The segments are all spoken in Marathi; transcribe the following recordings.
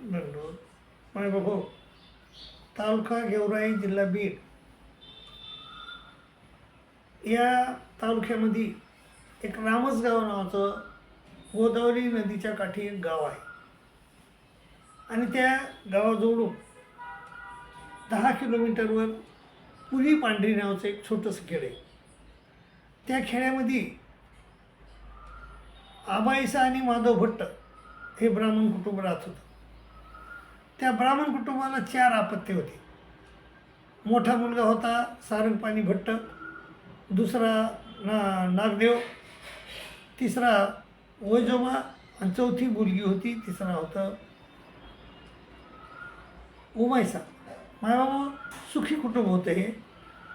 दंडोत माय बाबू, तालुका गेवराई, जिल्हा बीड या तालुक्यामध्ये एक रामसगाव नावाचं गोदावरी नदीच्या काठी एक गाव आहे आणि त्या गावाजवळून 10 किलोमीटरवर पुरी पांढरी नावाचं एक छोटंसं खेड आहे. त्या खेड्यामध्ये आबाईसा आणि माधव भट्ट हे ब्राह्मण कुटुंब राहत होतं. त्या ब्राह्मण कुटुंबाला 4 अपत्य होते. मोठा मुलगा होता सारंगपाणी भट्ट, दुसरा नागदेव, तिसरा वैजोमा आणि चौथी मुलगी होती, तिसरा होतं उमायसा. मायबाबा सुखी कुटुंब होतं हे,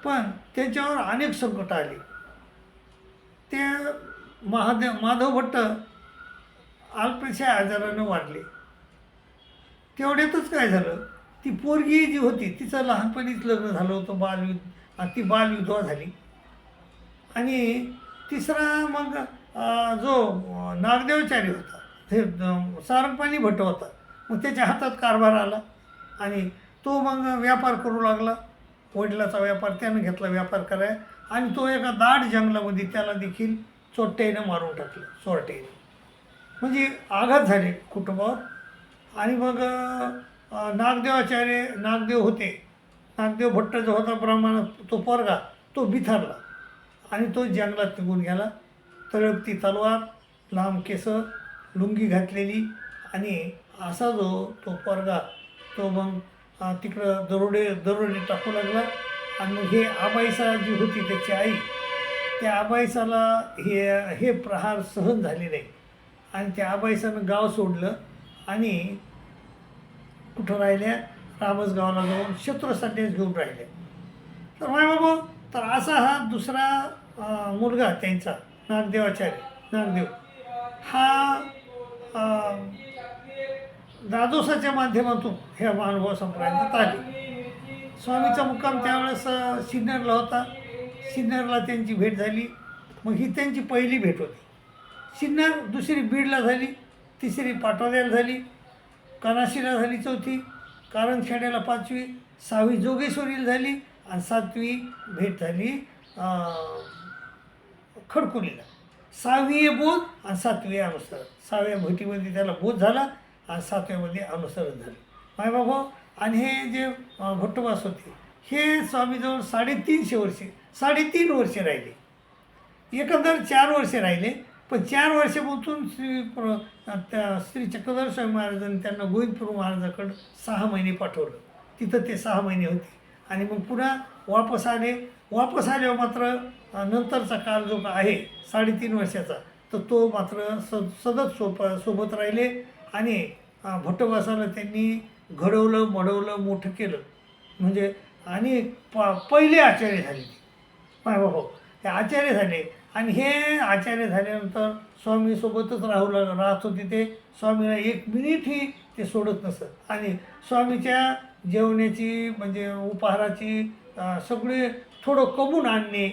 पण त्यांच्यावर अनेक संकट आले. ते माधव भट्ट अल्पशा आजारानं वाढले. तेवढ्यातच काय झालं, ती पोरगी जी होती तिचं लहानपणीच लग्न झालं होतं, ती बालविधवा झाली. आणि तिसरा मग जो नागदेवाचारी होता, हे सारंगपाणी भट्ट होता, मग त्याच्या हातात कारभार आला आणि तो मग व्यापार करू लागला. वडिलाचा व्यापार त्यानं घेतला व्यापार कराय, आणि तो एका दाट जंगलामध्ये त्याला देखील चोट्ट्यानं मारून टाकलं, चोरट्यानं. म्हणजे आघात झाले कुटुंबावर. आणि मग नागदेव होते, नागदेव भट्ट जो होता ब्राह्मण, तो पोरगा तो बिथरला आणि तो जंगलात निघून गेला. तळपती तलवार, लांब केस, लुंगी घातलेली, आणि असा जो तो पोरगा तो मग तिकडं दरोडे टाकू लागला. आणि मग हे आबाईसा जी होती त्याची आई, त्या आबाईसाला हे प्रहार सहन झाले नाही आणि त्या आबाईसानं गाव सोडलं आणि कुठं राहिल्या, रामसगावला जाऊन शत्रुसंन्यास घेऊन राहिल्या. तर बाबा, तर असा हा दुसरा मुलगा त्यांचा नागदेव हा दादोसाच्या माध्यमातून ह्या महानुभाव संप्रदायात आले. स्वामीचा मुक्काम त्यावेळेस सिन्नरला होता. सिन्नरला त्यांची भेट झाली. मग ही त्यांची पहिली भेट होती. सिन्नर, दुसरी बीडला झाली, तिसरी पाटोद्याला झाली, कनाशीला झाली, चौथी कारणखेड्याला, 5वी, 6वी जोगेश्वरीला झाली, आणि 7वी भेट झाली खडकोलीला. 6वी बोध आणि 7वी अनुसरण. 6व्या भेटीमध्ये त्याला बोध झाला आणि 7व्यामध्ये अनुसरण झालं. मायबाबा, आणि हे जे भट्टोबास होते हे स्वामीजवळ 3.5 वर्षे राहिले. एकंदर 4 वर्षे राहिले, पण 4 वर्षापासून श्री चक्रधर स्वामी महाराजांनी त्यांना गोविंदपूर महाराजाकडं 6 महिने पाठवलं. तिथं ते 6 महिने होते आणि मग पुन्हा वापस आल्यावर मात्र नंतरचा काळ जो आहे 3.5 वर्षाचा, तर तो मात्र सतत सोबत राहिले. आणि भट्टोबासाला त्यांनी घडवलं, मोठं केलं. म्हणजे आणि पहिले आचार्य झाले मायबाबा, हे आचार्य झाले. आणि हे आचार्य झाल्यानंतर स्वामीसोबतच राहत होते. ते स्वामीला 1 मिनिटही ते सोडत नसत. आणि स्वामीच्या जेवणाची म्हणजे उपहाराची सगळे थोडं कमवून आणणे,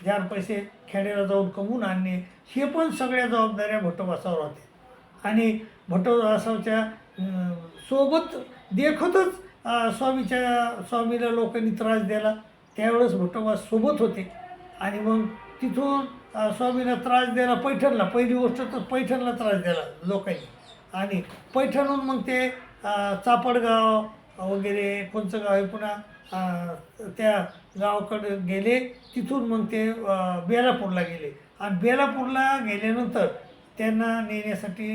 4 पैसे खेड्याला जाऊन कमवून आणणे, हे पण सगळ्या जबाबदाऱ्या भट्टोबासावर होत्या. आणि भट्टोबासाच्या सोबत देखतच स्वामीला लोकांनी त्रास दिला, त्यावेळेस भट्टोबा सोबत होते. आणि मग तिथून स्वामीला त्रास द्यायला पैठणला, पहिली गोष्ट तर पैठणला त्रास दिला लोकांनी. आणि पैठणहून मग ते चापडगाव वगैरे कोणचं गाव आहे पुन्हा त्या गावाकडे गेले. तिथून मग ते बेलापूरला गेले. आणि बेलापूरला गेल्यानंतर त्यांना नेण्यासाठी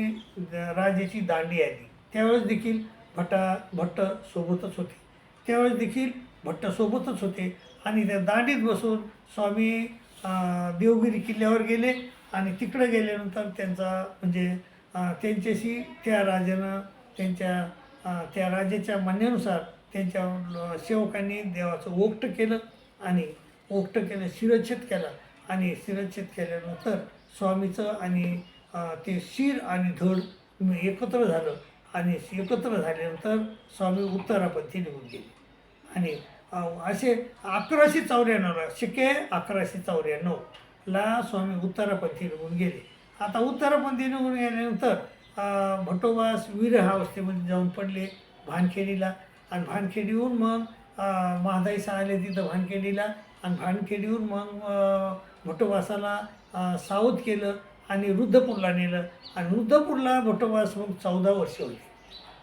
राजाची दांडी आली. त्यावेळेस देखील भट्ट सोबतच होते. आणि त्या दांडीत बसून स्वामी देवगिरी किल्ल्यावर गेले. आणि तिकडे गेल्यानंतर त्यांचा म्हणजे त्यांच्याशी त्या राजानं त्या राजाच्या म्हणण्यानुसार त्यांच्या सेवकांनी देवाचं ओगट केलं, शिरच्छेद केला. आणि शिरच्छेद केल्यानंतर स्वामीचं आणि ते शिर आणि धड एकत्र झालं. आणि एकत्र झाल्यानंतर स्वामी उत्तरापंथी निघून गेले. आणि असे 1194 शके 1194 ला स्वामी उत्तरापंथी निघून गेले. आता उत्तरापंथी निघून गेल्यानंतर भटोबास विरहावस्थेमध्ये जाऊन पडले भानखेडीला. आणि भानखेडीहून मग महादाईसा आले तिथं भानखेडीला. आणि भानखेडीहून मग भटोबासाला सावध केलं आणि रुद्धपूरला नेलं. आणि रुद्धपूरला भटोबास मग 14 वर्ष होती.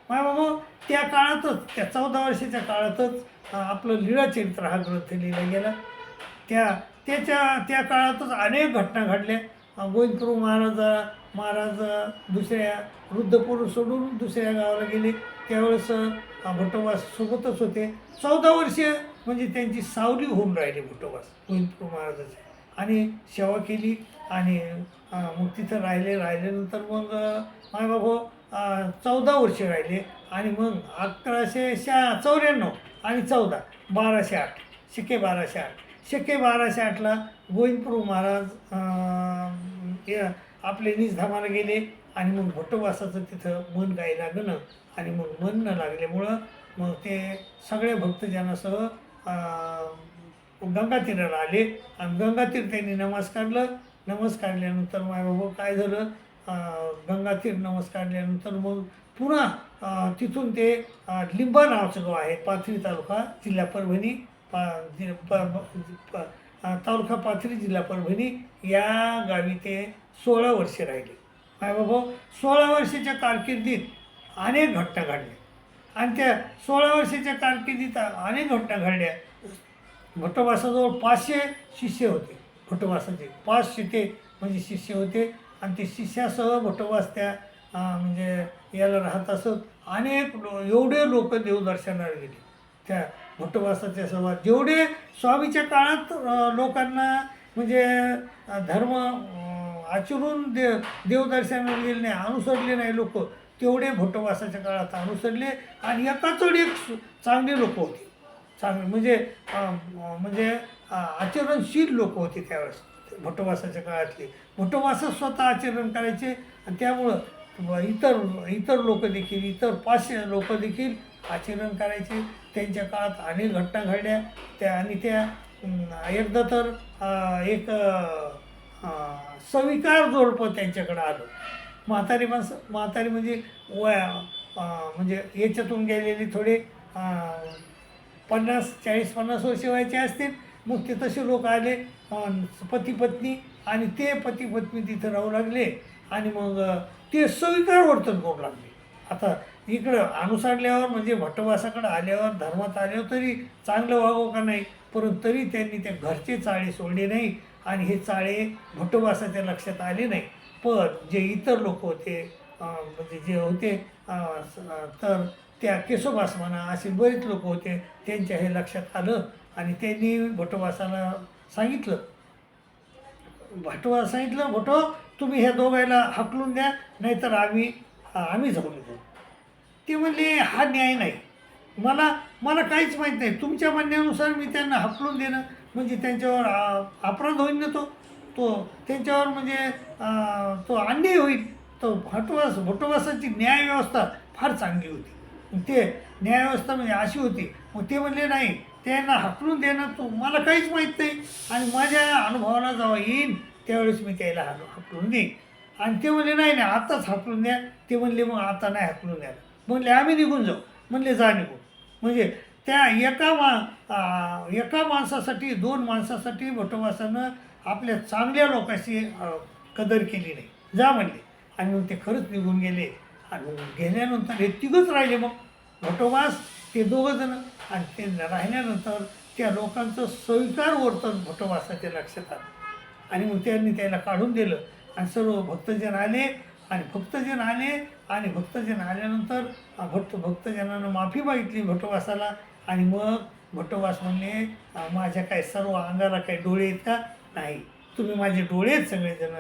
बाबा त्या काळातच, त्या 14 वर्षाच्या काळातच आपलं लीळाचरित्र हा ग्रंथ लिहिला गेला. त्या काळातच अनेक घटना घडल्या. गोविंदप्रभू महाराज दुसऱ्या रुद्धपूर सोडून दुसऱ्या गावाला गेले. त्यावेळेस भटोबास सोबतच होते. 14 वर्ष म्हणजे त्यांची सावली होऊन राहिली भटोबास गोविंदप्रभू महाराजाची. आणि सेवा केली आणि मग तिथं राहिल्यानंतर मग मायबाबा 14 वर्ष राहिले. आणि मग 1194 आणि 14 1208 शके 1208 शके 1208ला गोविंदप्रभू महाराज आपले निजधामाला गेले. आणि मग भटोबासाचं तिथं मन गाय लागणं आणि मग मन न लागल्यामुळं मग ते सगळ्या भक्तजनासह गंगातीराला आले. आणि गंगातीर त्यांनी नमस्कारल्यानंतर मायबाबा काय झालं, गंगातीर नमस्कारल्यानंतर मग पुन्हा तिथून ते लिंबा नावाचं गाव आहे, पाथरी तालुका जिल्हा परभणी, तालुका पाथरी जिल्हा परभणी या गावी ते 16 वर्ष राहिले. मायबाबा 16 वर्षाच्या कारकिर्दीत अनेक घटना घडल्या. आणि त्या 16 वर्षाच्या कारकिर्दीत अनेक घटना घडल्या. भटोबासाजवळ 500 शिष्य होते. भटोबासाचे 500 ते म्हणजे शिष्य होते. आणि ते शिष्यासह भटोबास त्या म्हणजे याला राहत असत. अनेक एवढे लोक देवदर्शनाला गेले त्या भटोबासाच्या सभा. जेवढे स्वामीच्या काळात लोकांना म्हणजे धर्म आचरून देवदर्शनाला गेले नाही, अनुसरले नाही लोक, तेवढे भटोबासाच्या काळात अनुसरले. आणि एकाचोड एक चांगले लोक होते, चांगले म्हणजे आचरणशील लोक होते त्यावेळेस भटोबासाच्या काळातले. भटोबासा स्वतः आचरण करायचे. आणि त्यामुळं इतर लोक देखील, इतर 500 लोक देखील आचरण करायचे. त्यांच्या काळात अनेक घटना घडल्या त्या. आणि त्या एकदा तर एक सविकार जोडपं त्यांच्याकडं आलं. म्हातारी म्हणजे म्हणजे याच्यातून गेलेली थोडे 40-50 वर्ष व्हायचे असतील. मग ते तसे लोक आले पती पत्नी. आणि ते पती पत्नी तिथं राहू लागले. आणि मग ते सविकार वर्तन करू लागले. आता इकडं अनुसरल्यावर म्हणजे भटोबासाकडं आल्यावर, धर्मात आल्यावर तरी चांगलं वागावं का नाही, परंतु तरी त्यांनी त्या घरचे चाळे सोडले नाही. आणि हे चाळे भटोबासाच्या लक्षात आले नाही. पण जे इतर लोक होते म्हणजे जे होते तर त्या केशवबास म्हणा असे बरेच लोक होते, त्यांच्या हे लक्षात आलं. आणि त्यांनी भटोबासाला सांगितलं, भटो तुम्ही ह्या दोघायला हाकलून द्या, नाहीतर आम्ही जाऊन येतो. ते म्हणले हा न्याय नाही, मला काहीच माहीत नाही, तुमच्या म्हणण्यानुसार मी त्यांना हाकलून देणं म्हणजे त्यांच्यावर अपराध होईल ना, तो त्यांच्यावर म्हणजे तो अन्याय होईल. तो भटोबासाची न्यायव्यवस्था फार चांगली होती. ते न्यायव्यवस्था म्हणजे अशी होती. मग ते म्हणले नाही, त्यांना हाकलून देणं मला काहीच माहीत नाही, आणि माझ्या अनुभवाला जेव्हा येईन त्यावेळेस मी त्याला हाकलून देईन. आणि ते म्हणले नाही आताच हाकलून द्या. ते म्हणले मग आता नाही हाकलून द्यायला. म्हणले आम्ही निघून जाऊ. म्हणले जा निघून. म्हणजे त्या एका माणसासाठी, 2 माणसासाठी भटोबासानं आपल्या चांगल्या लोकांची कदर केली नाही. जा म्हणले. आणि मग ते खरंच निघून गेले. आणि गेल्यानंतर हे तिघंच राहिले. मग भटोबास, ते 2 जण. आणि ते राहिल्यानंतर त्या लोकांचं सविकार वर्तन भटोबासाच्या लक्षात आलं. आणि मग त्यांनी त्याला काढून दिलं. आणि सर्व भक्तजन आले. आणि भक्तजन आल्यानंतर भक्तजनानं माफी मागितली भटोबासाला. आणि मग भटोबास म्हणले माझ्या काय सर्व अंगाला काही डोळे आहेत का? नाही, तुम्ही माझे डोळे आहेत सगळेजण.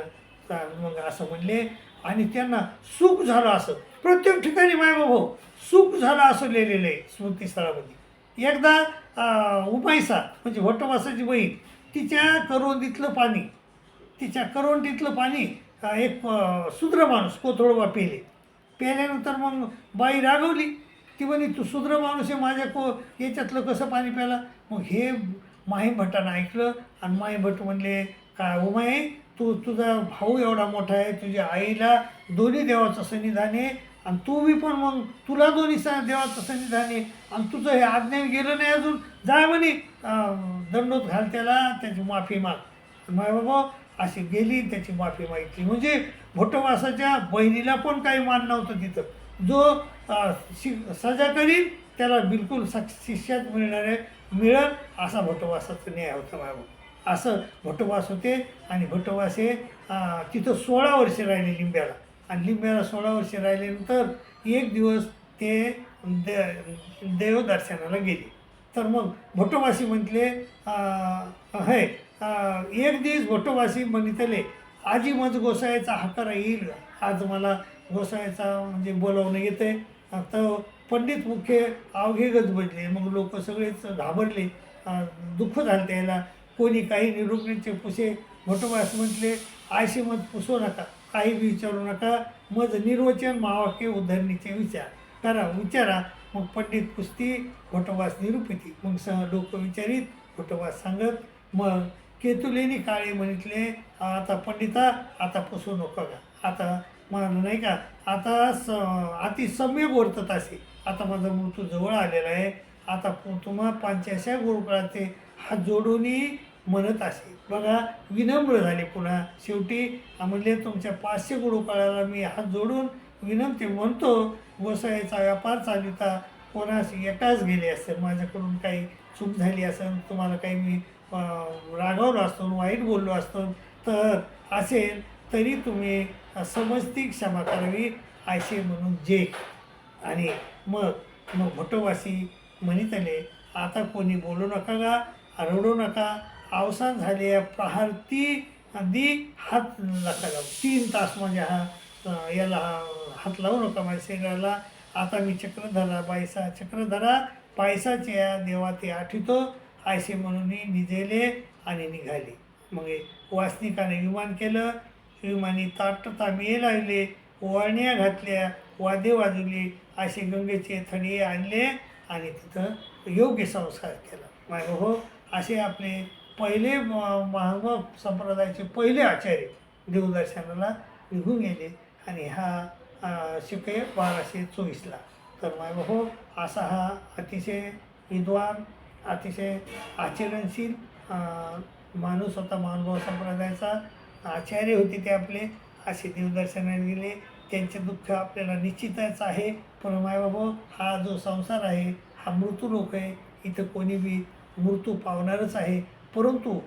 मग असं म्हणले. आणि त्यांना सुख झालं असं प्रत्येक ठिकाणी मायबाबा सुख झालं असं लिहिलेलं आहे स्मृतीस्थळामध्ये. एकदा उमाईसा म्हणजे भटोबासाची बहीण, तिच्या करवंदीतलं पाणी एक शूद्र माणूस कोथळोबा प्यायल्यानंतर मग बाई रागवली. ती म्हणे तू शूद्र माणूस आहे, माझ्या याच्यातलं कसं पाणी प्यायला? मग हे माहीभटानं ऐकलं. आणि माहीभट म्हणले काय उमाई, तुझा भाऊ एवढा मोठा आहे, तुझ्या आईला दोन्ही देवाचं सन्निधान आहे आणि तू बी पण मग तुला दोन्ही देवाचं सन्निधान आहे आणि तुझं हे आज्ञान गेलं नाही अजून, जा म्हणे दंडोत घाल त्याला, त्याची माफी माग. मायबाबा अशी गेली, त्याची माफी मागितली. म्हणजे भोटवासाच्या बहिणीला पण काही मान नव्हतं तिथं. जो सजा करील त्याला बिलकुल शिष्यात मिळेल असा भोटवासाचा न्याय होता मायबाबा. असं भोटवास होते. आणि भोटवास हे तिथं 16 वर्षे राहिले लिंब्याला. आणि लिंब्याला 16 वर्षे राहिल्यानंतर एक दिवस ते देवदर्शनाला गेले. तर मग भोटोबाशी म्हटले हे एक दिवस भोटोबाशी म्हणितले, आजी मज गोसायचा हाकार येईल, आज मला गोसायचा म्हणजे बोलावणं येतं आहे. तर पंडित मुख्य अवघे गजबजले. मग लोक सगळेच घाबरले, दुःख झालं त्याला. कोणी काही निरूपणेचे पुसे. भोटोबास म्हटले, आयशी मत पुसू नका, काही बी विचारू नका, मज निर्वचन मावाक्य उद्धरणीचे विचार करा, विचारा. मग पंडित पुसती, भोटोबास निरूपिती. मग लोक विचारित, भोटोबास सांगत. मग केतुलेनी काळे म्हणितले, आता पंडिता आता पुसू नको का, आता मग नाही का, आता अति सम्यक वर्तत असे, आता माझा मृत्यू जवळ आलेला आहे. आता तुम्हा 500 गुरुकुळाचे हात जोडून म्हणत असे. बघा विनम्र झाले पुन्हा. शेवटी म्हणले, तुमच्या 500 गुरुकुळाला मी हात जोडून विनंती म्हणतो, गोसाईचा व्यापार चालिता कोणास एकाच गेले असेल, माझ्याकडून काही चूक झाली असेल, तुम्हाला काही मी रागावलो असतो, वाईट बोललो असतो तर असेल, तरी तुम्ही समजती क्षमा करावी असे म्हणून जे. आणि मग भोटोबाशी म्हणितले, आता कोणी बोलू नका का, रडू नका, अवसान झाले प्रहार ती हात नका लावू. 3 तास म्हणजे याला हात लावू नका माझ्या शरीराला. आता मी चक्रधरा बायसा, चक्रधरा पायसाच्या देवा ते आठवतो असे म्हणून निजेले आणि निघाले. मग वासनिकाने विमान केलं. विमानी ताटता मिळे लागले, वळण्या घातल्या, वादे वाजवली, असे गंगेचे थडे आणले आणि तिथं योग्य संस्कार केला. मायबाहो, असे आपले पहिले महानुभाव संप्रदायाचे पहिले आचार्य देवदर्शनाला निघून गेले. आणि हा शिके 1224ला. तर मायबाहो, असा हा अतिशय विद्वान, अतिशय आचरणशील माणूस होता. महानुभाव संप्रदायाचा आचार्य होते ते आपले. असे देवदर्शनाला गेले. त्यांचे दुःख आपल्याला निश्चितच आहे. पण मायबाबा, हा जो संसार आहे हा मृत्यू लोक आहे. इथं कोणी बी मृत्यू पावणारच आहे. परंतु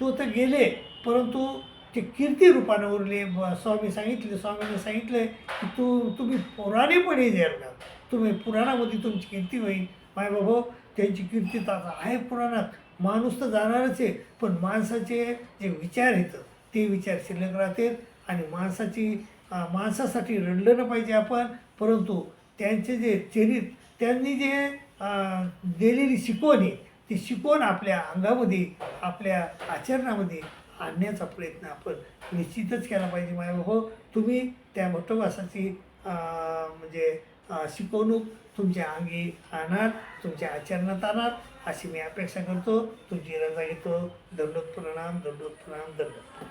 तो तर गेले, परंतु ते कीर्ती रूपाने उरले. स्वामींनी सांगितलं की तुम्ही पुराणेपणे जाल का, तुम्ही पुराणामध्ये तुमची कीर्ती होईल. मायबाबा, त्यांची कीर्ती तर आहे पुराणात. माणूस तर जाणारच आहे, पण माणसाचे जे विचार आहेत ते विचार शिल्लक राहतात. आणि माणसासाठी रडलं न पाहिजे आपण, परंतु त्यांचे जे त्यांनी जे दिलेली शिकवण आहे ती शिकवण आपल्या अंगामध्ये, आपल्या आचरणामध्ये आणण्याचा प्रयत्न आपण निश्चितच केला पाहिजे. मायबाबा, तुम्ही त्या भोटोबासाची म्हणजे शिकवणूक तुमच्या अंगी आणणार, तुमच्या आचरणात आणणार अशी मी अपेक्षा करतो. तुमची रजा घेतो. दंडोत प्रणाम, दंडोत प्रणाम, दंडोत.